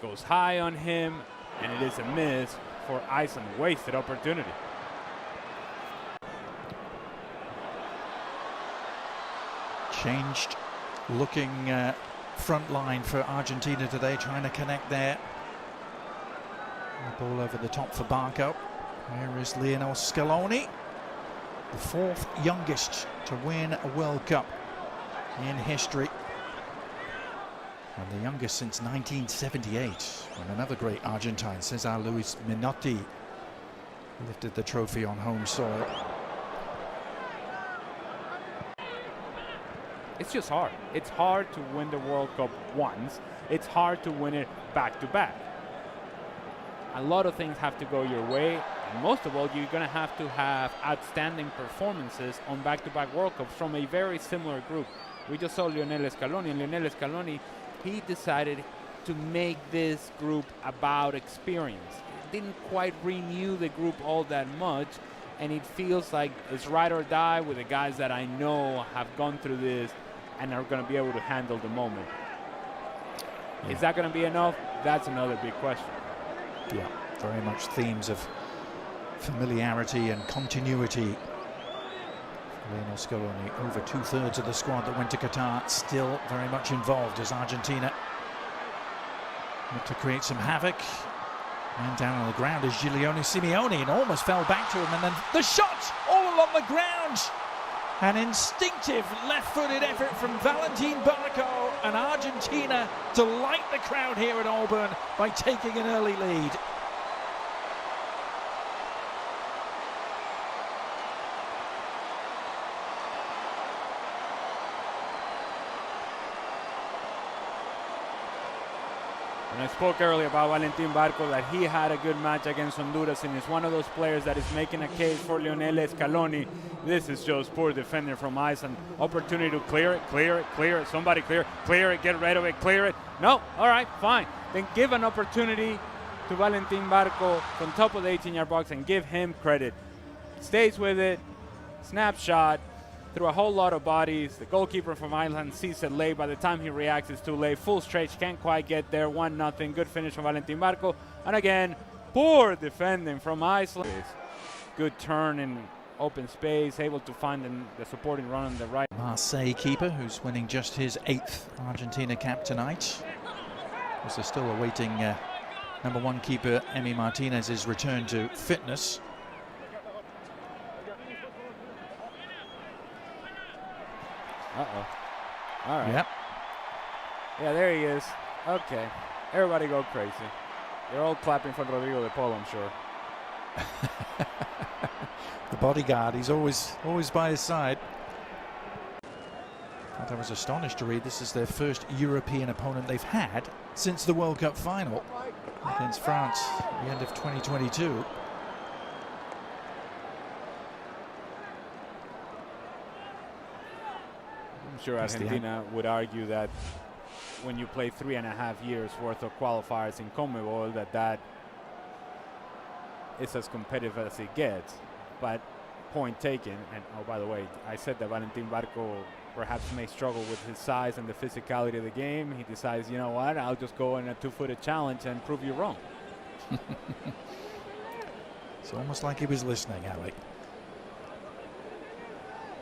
goes high on him, and it is a miss for Iceland. Wasted opportunity. Changed looking front line for Argentina today, trying to connect there. The ball over the top for Barco. Here is Lionel Scaloni, the fourth youngest to win a World Cup in history, and the youngest since 1978, when another great Argentine, Cesar Luis Menotti, lifted the trophy on home soil. It's just hard. It's hard to win the World Cup once. It's hard to win it back to back. A lot of things have to go your way, and most of all, you're going to have outstanding performances on back-to-back World Cups from a very similar group. We just saw Lionel Scaloni, and Lionel Scaloni, he decided to make this group about experience. It didn't quite renew the group all that much, and it feels like it's ride or die with the guys that I know have gone through this and are going to be able to handle the moment. Is that going to be enough? That's another big question. Yeah, very much themes of familiarity and continuity. Lionel Scaloni, over 2/3 of the squad that went to Qatar, still very much involved as Argentina look to create some havoc. And down on the ground is Giuliano Simeone, and almost fell back to him, and then the shot all along the ground. An instinctive left-footed effort from Valentín Barco, and Argentina delight the crowd here at Auburn by taking an early lead. And I spoke earlier about Valentín Barco, that he had a good match against Honduras, and is one of those players that is making a case for Lionel Scaloni. This is just poor defender from Iceland. Opportunity to clear it. Somebody clear it, get rid of it, clear it. No, all right, fine. Then give an opportunity to Valentín Barco from top of the 18-yard box and give him credit. Stays with it, snapshot, through a whole lot of bodies. The goalkeeper from Iceland sees it late. By the time he reacts, it's too late. Full stretch, can't quite get there. 1-0. Good finish from Valentín Barco. And again, poor defending from Iceland. Good turn in open space, able to find the supporting run on the right. Marseille keeper, who's winning just his 8th Argentina cap tonight. As they're still awaiting #1 keeper Emi Martinez's return to fitness. Uh-oh. All right. Yep. Yeah, there he is. Okay. Everybody go crazy. They're all clapping for Rodrigo de Paul, I'm sure. The bodyguard, he's always by his side. And I was astonished to read this is their first European opponent they've had since the World Cup final against France at the end of 2022. I'm sure Argentina would argue that when you play 3.5 years worth of qualifiers in CONMEBOL, that is as competitive as it gets. But point taken. And oh, by the way, I said that Valentín Barco perhaps may struggle with his size and the physicality of the game. He decides, you know what, I'll just go in a 2-footed challenge and prove you wrong. It's almost like he was listening, Alec.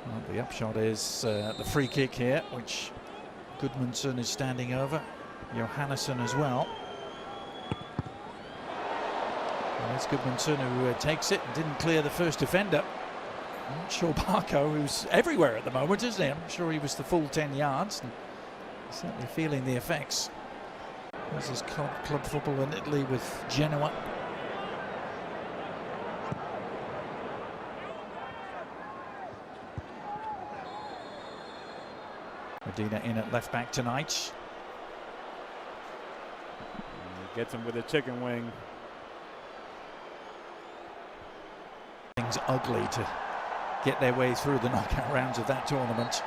Well, the upshot is the free kick here, which Gudmundsson is standing over. Johannesson as well. And it's Gudmundsson who takes it and didn't clear the first defender. I'm not sure Barco, who's everywhere at the moment, isn't he? I'm sure he was the full 10 yards. And certainly feeling the effects. This is club football in Italy with Genoa. Medina in at left back tonight. Gets him with a chicken wing. Things ugly to get their way through the knockout rounds of that tournament.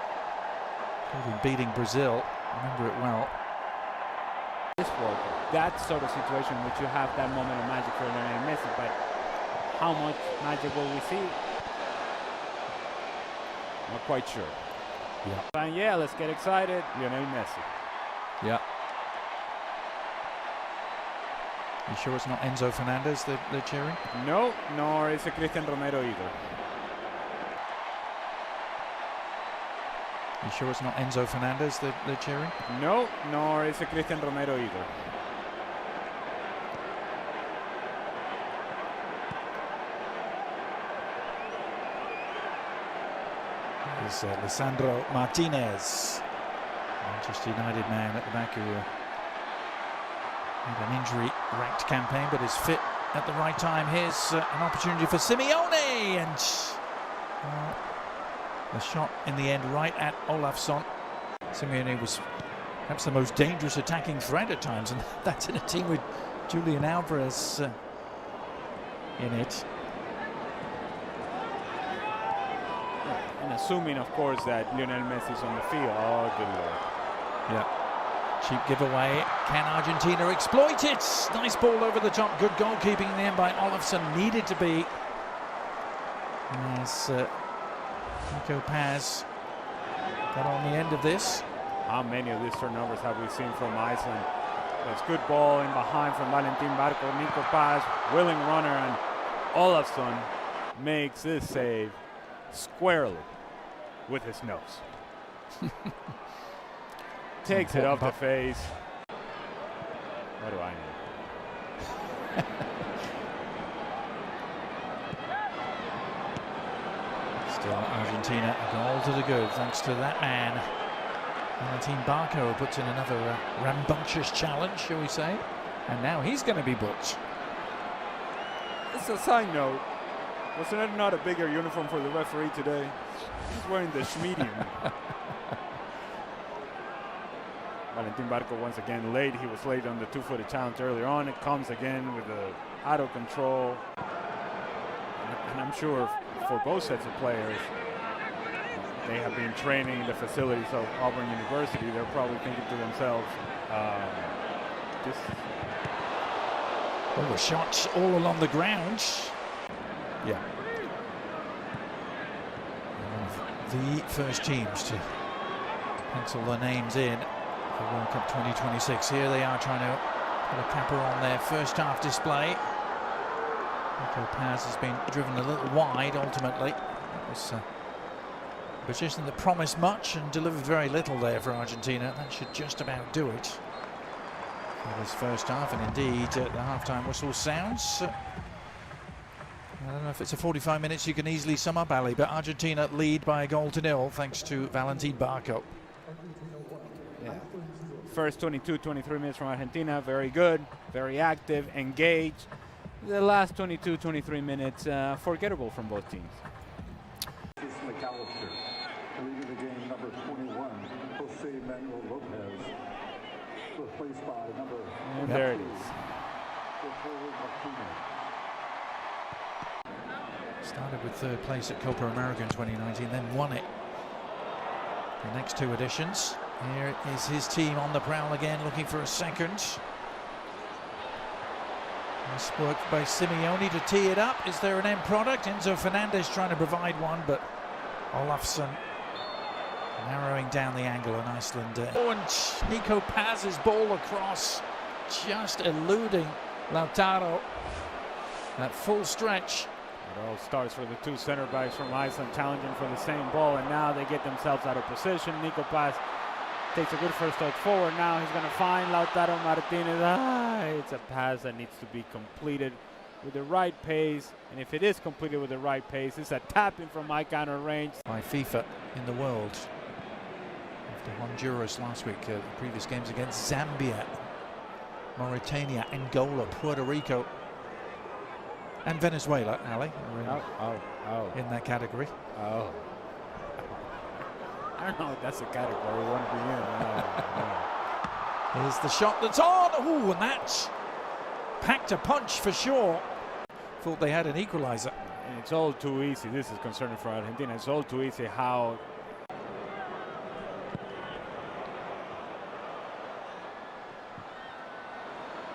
Beating Brazil, remember it well. This World Cup, that sort of situation which you have that moment of magic for Lionel Messi, but how much magic will we see? Not quite sure. Yeah. And yeah, let's get excited. Lionel Messi. Yeah. You sure it's not Enzo Fernandez that they're cheering? No, nor is it Cristian Romero either. You sure it's not Enzo Fernandez that they're cheering? No, nor is it Cristian Romero either. Is Lisandro Martinez, Manchester United man at the back, who had an injury-racked campaign but is fit at the right time. Here's an opportunity for Simeone, and the shot in the end right at Olafsson. Simeone was perhaps the most dangerous attacking threat at times, and that's in a team with Julian Alvarez in it. And assuming, of course, that Lionel Messi is on the field. Oh, good lord. Yeah. Cheap giveaway. Can Argentina exploit it? Nice ball over the top. Good goalkeeping in the end by Olafsson. Needed to be. As Nico Paz got on the end of this. How many of these turnovers have we seen from Iceland? There's good ball in behind from Valentín Barco. Nico Paz, willing runner, and Olafsson makes this save squarely with his nose. Takes it off the face. What do I know? Still Argentina, a goal to the good thanks to that man. Valentín Barco puts in another rambunctious challenge, shall we say. And now he's going to be booked. It's a side note. Wasn't it not a bigger uniform for the referee today? He's wearing the medium. Valentín Barco once again late. He was late on the two-footed challenge earlier on. It comes again with the out of control. And I'm sure for both sets of players, they have been training in the facilities of Auburn University. They're probably thinking to themselves, well, the shots all along the ground. Yeah. One of the first teams to pencil their names in for World Cup 2026. Here they are trying to put a capper on their first half display. Nico Paz has been driven a little wide ultimately. It was a position that promised much and delivered very little there for Argentina. That should just about do it for this first half, and indeed the half-time whistle sounds. I don't know if it's a 45 minutes you can easily sum up, Ali, but Argentina lead by 1-0 thanks to Valentín Barco. Yeah. First 22-23 minutes from Argentina, very good, very active, engaged. The last 22-23 minutes, forgettable from both teams. McAllister, leading the game, number 21, Jose Manuel Lopez, replaced by number. And there it is. Started with third place at Copa America in 2019, then won it the next two editions. Here is his team on the prowl again, looking for a second. Nice work by Simeone to tee it up. Is there an end product? Enzo Fernandez trying to provide one, but Olafsson narrowing down the angle in Iceland. And Nico Paz's ball across, just eluding Lautaro at full stretch. It all starts for the two center backs from Iceland challenging for the same ball, and now they get themselves out of position. Nico Paz takes a good first touch forward. Now he's going to find Lautaro Martinez. It's a pass that needs to be completed with the right pace, and if it is completed with the right pace, it's a tap-in from my counter range. By FIFA in the world. After Honduras last week, the previous games against Zambia, Mauritania, Angola, Puerto Rico, and Venezuela, Ali, in that category. Oh. I don't know if that's the category we want to be in. Here's the shot that's on. Ooh, and that packed a punch for sure. Thought they had an equalizer. And it's all too easy. This is concerning for Argentina. It's all too easy how.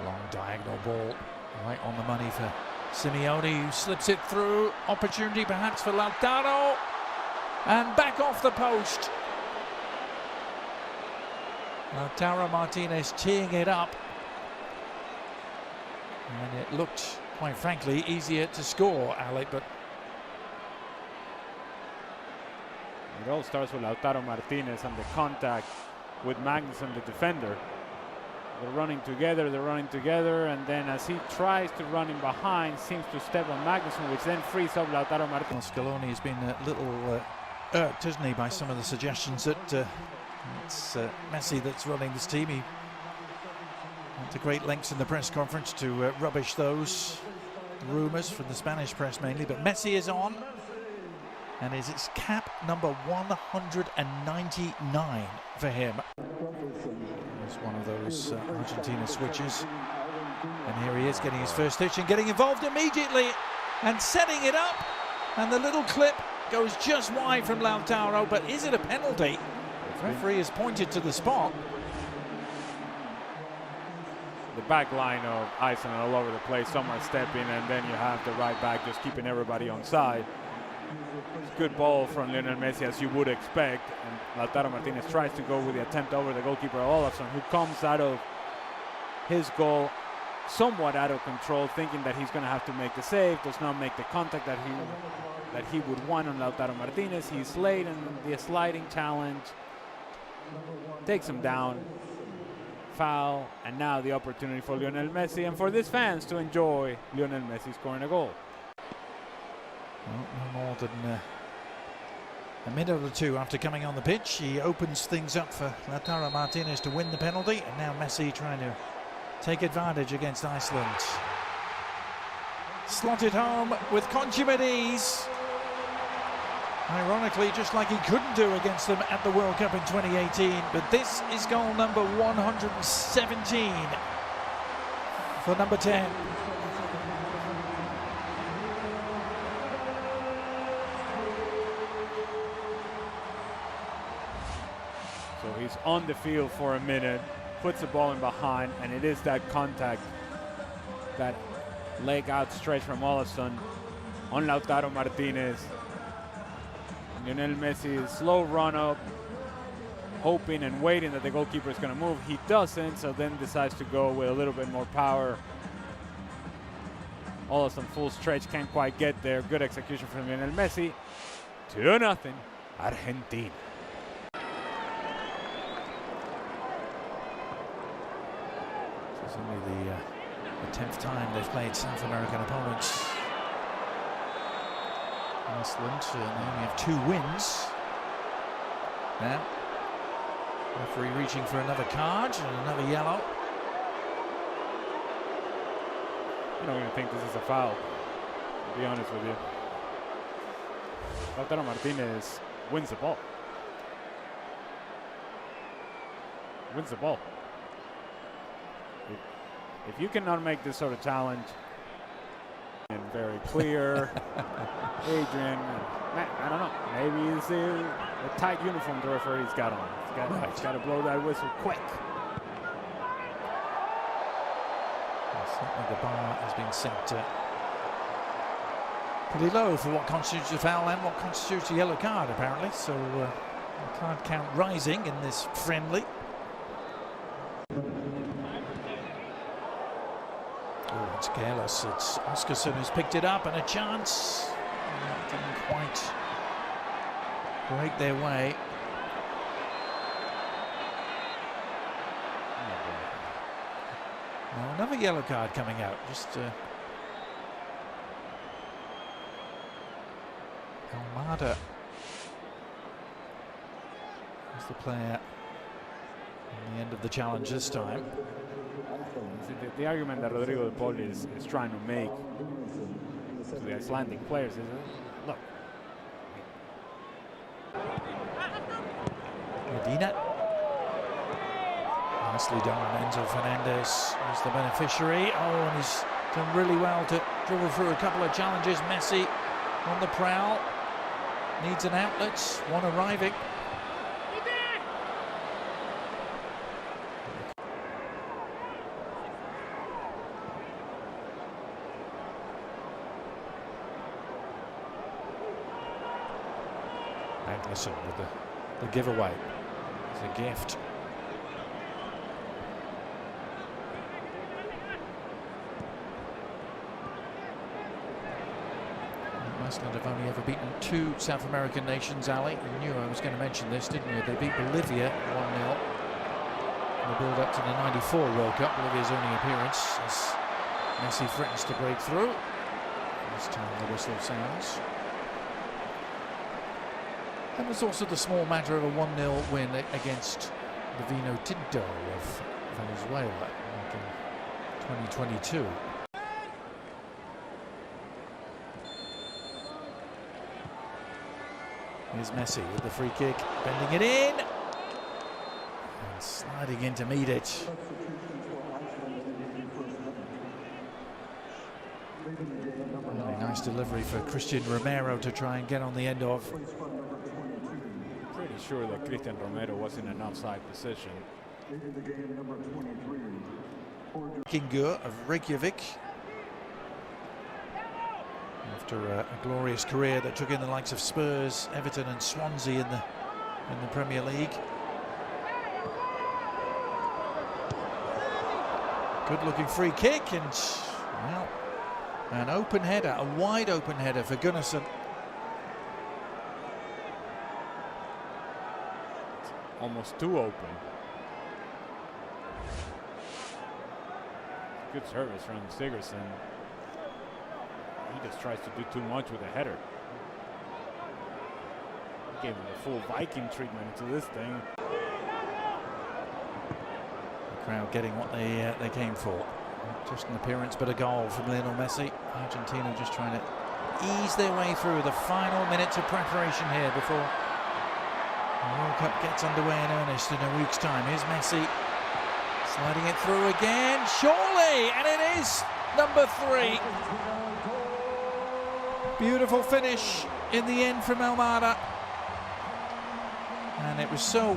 Long diagonal ball right on the money for Simeone, who slips it through. Opportunity perhaps for Lautaro. And back off the post. Lautaro Martinez teeing it up. And it looked, quite frankly, easier to score, Alec, but it all starts with Lautaro Martinez and the contact with Magnusson, the defender. They're running together, and then as he tries to run in behind, seems to step on Magnusson, which then frees up Lautaro Martinez. Scaloni has been a little irked, hasn't he, by some of the suggestions that it's Messi that's running this team. He went to great lengths in the press conference to rubbish those rumours from the Spanish press mainly, but Messi is on, and it's cap number 199 for him. It's one of those Argentina switches, and here he is getting his first touch and getting involved immediately and setting it up, and the little clip goes just wide from Lautaro, but is it a penalty? The referee has pointed to the spot. The back line of Iceland all over the place, some are stepping, and then you have the right back just keeping everybody on side. It's good ball from Lionel Messi, as you would expect, and Lautaro Martinez tries to go with the attempt over the goalkeeper Olafsson, who comes out of his goal somewhat out of control, thinking that he's going to have to make the save, does not make the contact that he would want on Lautaro Martinez. He's late in the sliding challenge, takes him down, foul, and now the opportunity for Lionel Messi and for these fans to enjoy Lionel Messi scoring a goal. Well, no more than a minute or two after coming on the pitch, he opens things up for Lautaro Martinez to win the penalty, and now Messi trying to take advantage against Iceland. Slotted home with consummate ease. Ironically, just like he couldn't do against them at the World Cup in 2018, but this is goal number 117 for number 10. So he's on the field for a minute, puts the ball in behind, and it is that contact, that leg outstretched from Olafsson on Lautaro Martinez. Lionel Messi, slow run up, hoping and waiting that the goalkeeper is going to move. He doesn't, so then decides to go with a little bit more power. Olafsson full stretch, can't quite get there. Good execution from Lionel Messi. 2-0, Argentina. It's only the 10th time they've played South American opponents. Iceland, they only have 2 wins. Now, referee reaching for another card and another yellow. I don't even think this is a foul, to be honest with you. Lautaro Martinez wins the ball. Wins the ball. If you cannot make this sort of challenge, and very clear, Adrian, I don't know, maybe it's a tight uniform the referee's got on. He's got to blow that whistle quick. Certainly the bar has been set pretty low for what constitutes a foul and what constitutes a yellow card, apparently. So the card count rising in this friendly. Oh, it's careless. It's Oscarsson who's picked it up, and a chance. Didn't quite break their way. Now another yellow card coming out. Just Almada is the player in the end of the challenge this time. The argument that Rodrigo de Paul is trying to make to the Icelandic players is, look. Medina. Nicely done. Enzo Fernandez is the beneficiary. Oh, and he's done really well to dribble through a couple of challenges. Messi on the prowl. Needs an outlet. One arriving. Magnusson with the giveaway. It's a gift. Iceland have only ever beaten 2 South American nations, Ali. You knew I was going to mention this, didn't you? They beat Bolivia 1-0 in the build-up to the '94 World Cup, Bolivia's only appearance, as Messi threatens to break through. This time the whistle sounds. And there's also the small matter of a 1-0 win against the Vino Tinto of Venezuela back in 2022. Here's Messi with the free kick, bending it in and sliding in to meet it. Really nice delivery for Christian Romero to try and get on the end of. Pretty sure that Christian Romero was in an offside position. Kingur of Reykjavik. After a glorious career that took in the likes of Spurs, Everton and Swansea in the Premier League. Good looking free kick, and well, an open header, a wide open header for Gunnarsson. Almost too open. Good service from Sigurdsson. He just tries to do too much with a header. He gave him the full Viking treatment to this thing. The crowd getting what they came for. Not just an appearance, but a goal from Lionel Messi. Argentina just trying to ease their way through the final minutes of preparation here before the World Cup gets underway in earnest in a week's time. Here's Messi sliding it through again, surely, and it is number 3. Beautiful finish in the end from Almada, and it was so